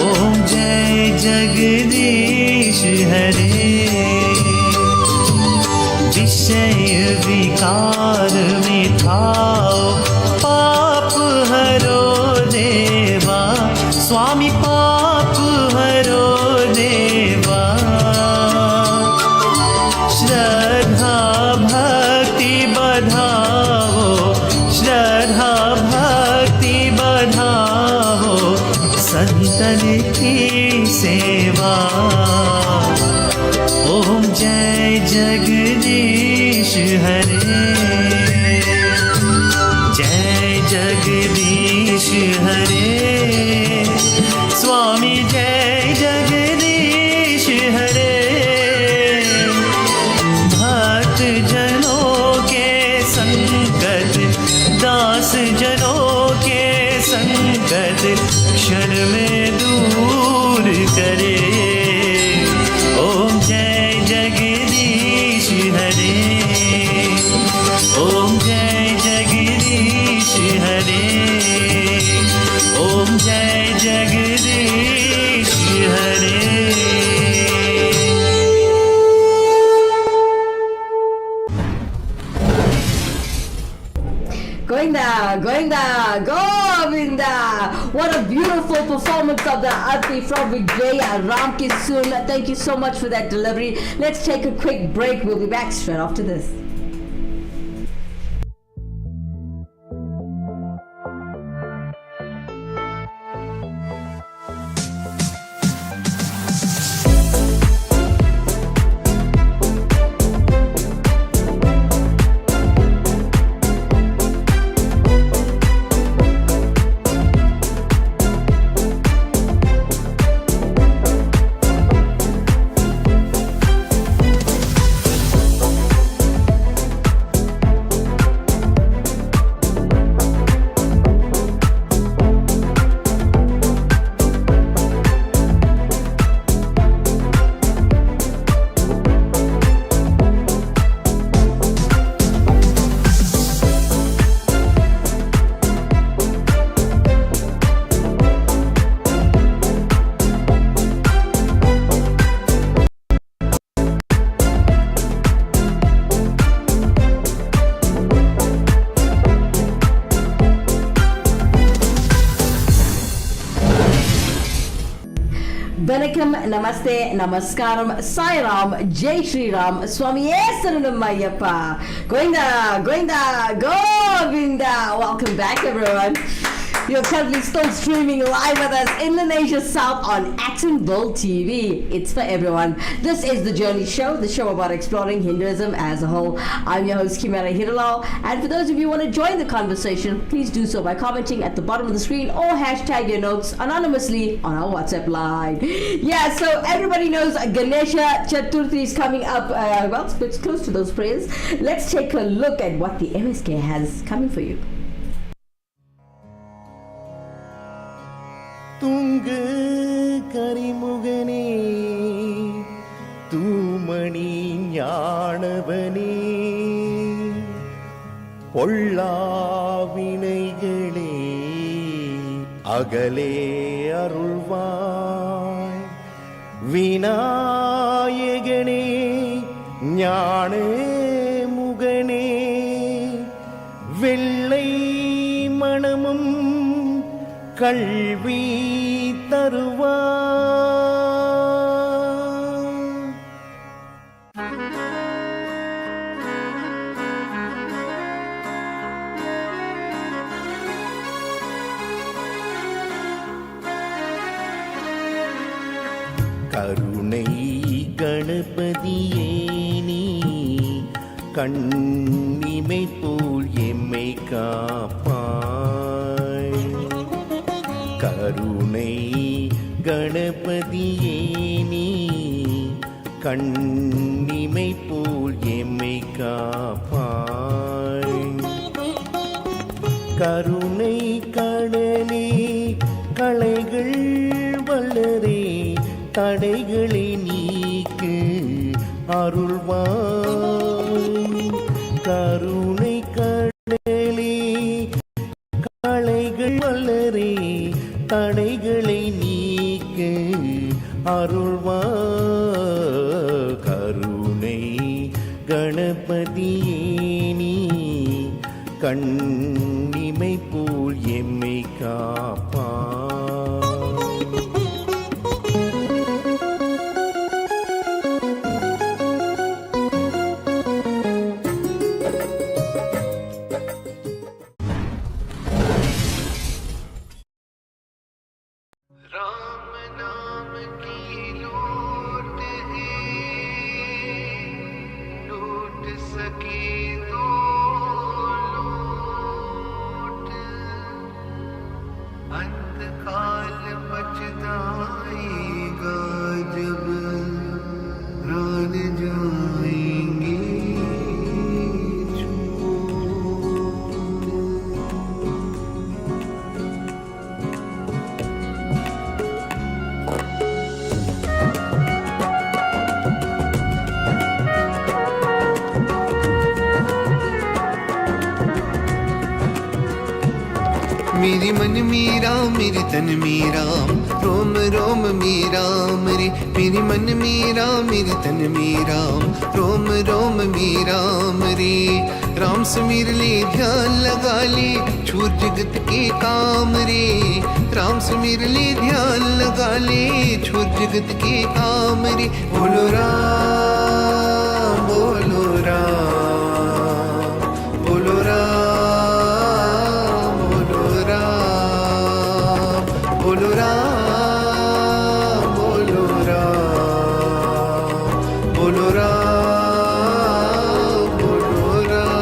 ओम जय जगदीश हरे, विषय विकार मिटाओ, पाप हरो देवा, स्वामी पाप हरो देवा। श्रद्धा भक्ति बढ़ाओ, श्रद्धा भक्ति बढ़ाओ, संतन की सेवा। ओम जय जगदीश हरे, जय जगदीश हरे, स्वामी जय जगदीश हरे। भक्त जनों के संकट, दास जनों के संकट, क्षण में दूर करे। ओम जय जगदीश हरे, ओम जय जगदीश हरे, ओम जय जगदीश हरे। Goinda, Govinda. What a beautiful performance of the Aarti from Vijay Ramkisun. Thank you so much for that delivery. Let's take a quick break. We'll be back straight after this. Vanakkam, Namaste, Namaskaram, Sai Ram, Jai Shri Ram, Swami Mayappa. Goinda, Govinda. Welcome back, everyone. You're currently still streaming live with us in Indonesia South on Actonville TV. It's for everyone. This is The Journey Show, the show about exploring Hinduism as a whole. I'm your host, Kimera Heeralal. And for those of you who want to join the conversation, please do so by commenting at the bottom of the screen or hashtag your notes anonymously on our WhatsApp line. Yeah, so everybody knows Ganesha Chaturthi is coming up. Well, it's close to those prayers. Let's take a look at what the MSK has coming for you. तुंग करिमुगने तूमणि ஞானவனே பொல்லாவினைகளே அகலே அருள்வாய் விநாயகனே ஞான முகனே வெள்ளை மணமும் கல்வி தருவாய். கருணை கணபதியே நீ கண்ணிமை போல் எம்மை காப்பாய். கருணை கணபதியே நீ கண்ணிமை போல் தடைகளை நீக்கு அருள்வாய். கருணை கடலே களைகள் வளரே தடைகளை நீக்க அருள்வாய். கருணை கணபதியே நீ கண்ணிமை போல் எம்மை காப்பா. राम नाम की लूट है, लूट सके तो लूट, अंतकाल पछताएगा जब प्राण जाएंगे मेरी मन मेरा मेरे तन मेरा रोम रोम मेरा मरे. मेरी मन मेरा मेरे तन मेरा रोम रोम मेरा मरे. राम समीर ले ध्यान लगा ले छूर जगत के काम रे. राम समीर ले ध्यान लगा ले छूर जगत के काम रे. बोलो राम बोलो राम बोलो राम बोलो राम बोलो राम बोलो राम बोलो राम बोलो राम.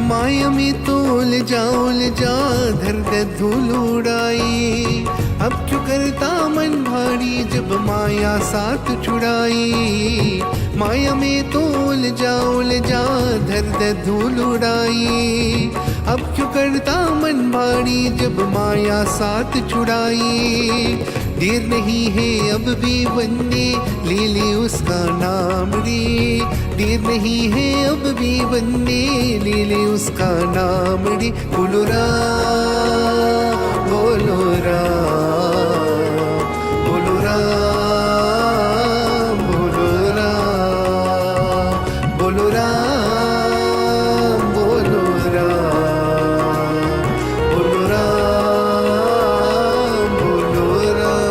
माया में तोल जा धर दे धूल उड़ाई. अब क्यों करता मन भारी जब माया साथ छुड़ाई. माया में तोल जा धर दे धूल उड़ाई. अब क्यों करता मन भारी जब माया साथ छुड़ाई. देर नहीं है अब भी बनने ले ले उसका नाम रे. देर नहीं है अब भी बनने ले ले उसका नाम रे. बोलो राम बोलो राम बोलो राम बोलो राम बोलो राम बोलो राम बोलो राम बोलो राम.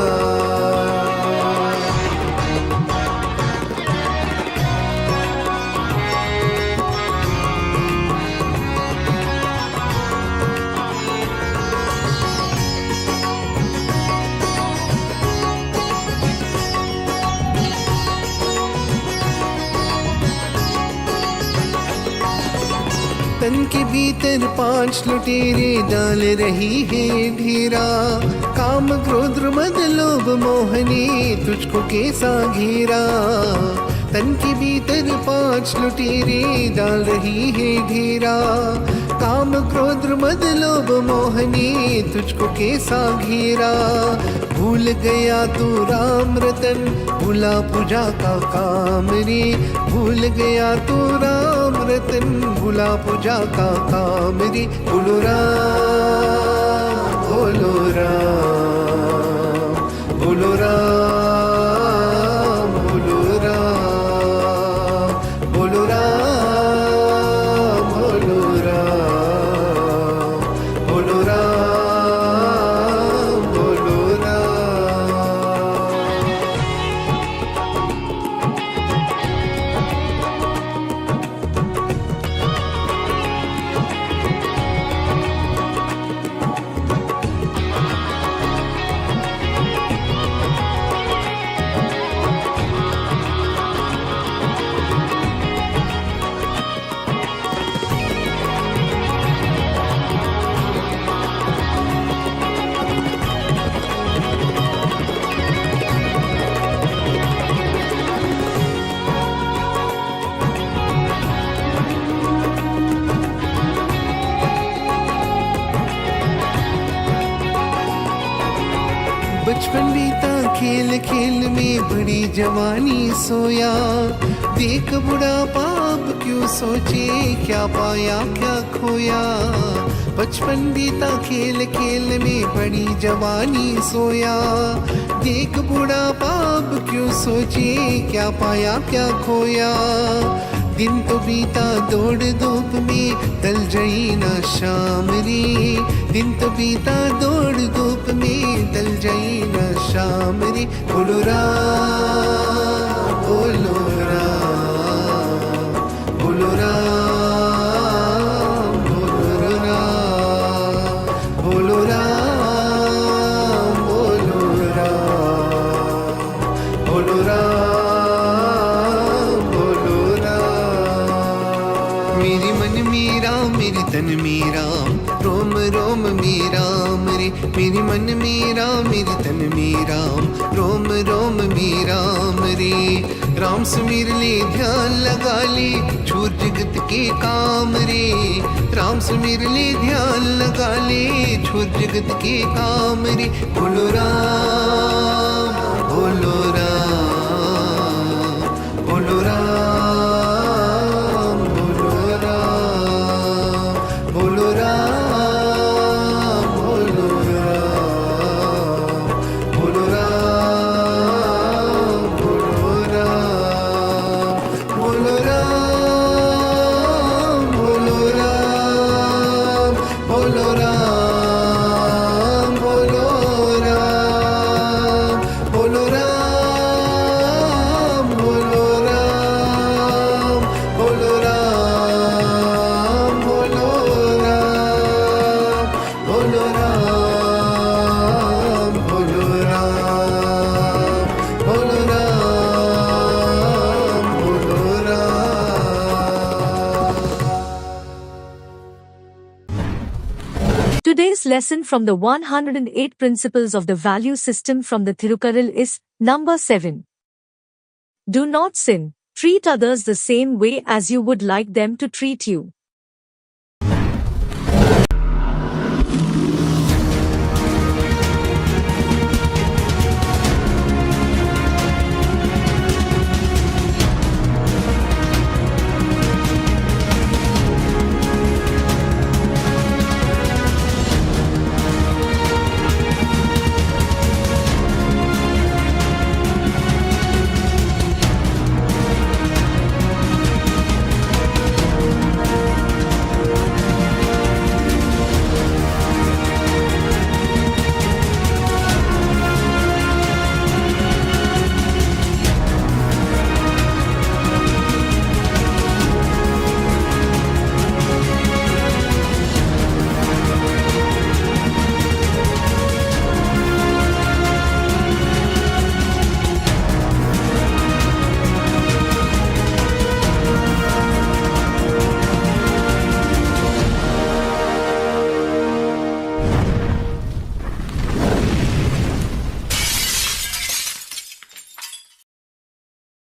तन के भीतर 5 लुटेरे डाल रही है ढेरा. काम क्रोध मद लोभ मोहने तुझको कैसा घेरा. तन के भीतर 5 लुटेरे डाल रही है ढेरा. काम क्रोध मद लोभ मोहने तुझको कैसा घेरा. भूल गया तू राम रतन भूला पूजा का काम रे. भूल गया तू राम रतन भूला पूजा का काम रे. बोलो राम बोलो राम बोलो राम बोलो राम बोलो राम बोलो राम बोलो राम बोलो राम. खेल में बड़ी जवानी सोया, देख बुढ़ापा अब क्यों सोचे, क्या पाया क्या खोया। बचपन बीता खेल खेल में बड़ी जवानी सोया, देख बुढ़ापा अब क्यों सोचे, क्या पाया क्या खोया। दिन तो बीता दौड़ धूप में, ढल जाई ना शाम रे। दिन तो बीता दौड़ धूप में, ढल जाई ना शाम रे। बोलो राम बोलो राम, बोलो राम बोलो राम, बोलो राम बोलो राम, बोलो राम बोलो राम। मेरे मन मेरा मेरे तन मेरा, रोम रोम मेरा रे। मेरे मन मेरा मेरे तन मेरा, रोम रोम मेरा रे। राम सुमिर ले ध्यान लगा ले, छूर जगत के काम रे। राम सुमिर ले ध्यान लगा ले, छूर जगत के काम रे। बोलो राम बोलो राम, बोलो राम बोलो राम, बोलो राम बोलो राम, बोलो राम बोलो राम, बोलो राम बोलो राम, बोलो राम बोलो राम, बोलो राम बोलो राम, बोलो राम बोलो राम, बोलो राम बोलो राम, बोलो राम बोलो Ram. Today's lesson from the 108 principles of the value system from the Thirukural is number 7. Do not sin. Treat others the same way as you would like them to treat you.